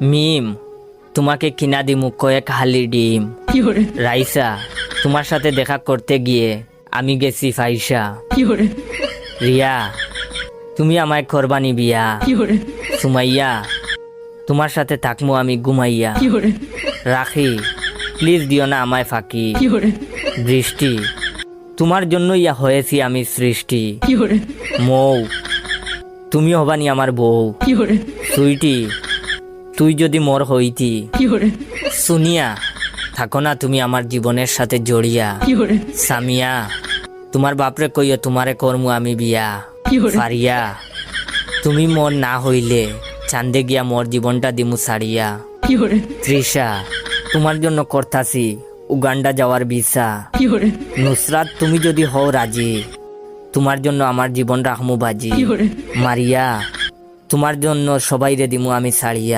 মিম, তোমাকে কিনা দিমু কয়েক হালি ডিম। রাইসা, তোমার সাথে দেখা করতে গিয়ে আমি গেছি ফাইসা। রিয়া, তুমি আমায় করবানি বিয়া। সুমাইয়া, তোমার সাথে থাকমু আমি ঘুমাইয়া। রাখি, প্লিজ দিও না আমায় ফাঁকি। বৃষ্টি, তোমার জন্য ইয়া হয়েছি আমি সৃষ্টি। মৌ, তুমি হবানি আমার বউ। সুইটি, তুই যদি মোর হইতি। সুনিয়া, থাকো না তুমি আমার জীবনের সাথে জড়িয়া। সামিয়া, তোমার বাপরে কইও তোমারে করমু আমি বিয়া। ফারিয়া, তুমি মোর না হইলে চান্দে গিয়া মোর জীবনটা দিমু সারিয়া। তৃষা, তোমার জন্য করতাছি উগান্ডা যাওয়ার ভিসা। নুসরাত, তুমি যদি হও রাজি, তোমার জন্য আমার জীবন রাখমু বাজি। মারিয়া, তোমার জন্য সবাই রে দিমু আমি সারিয়া।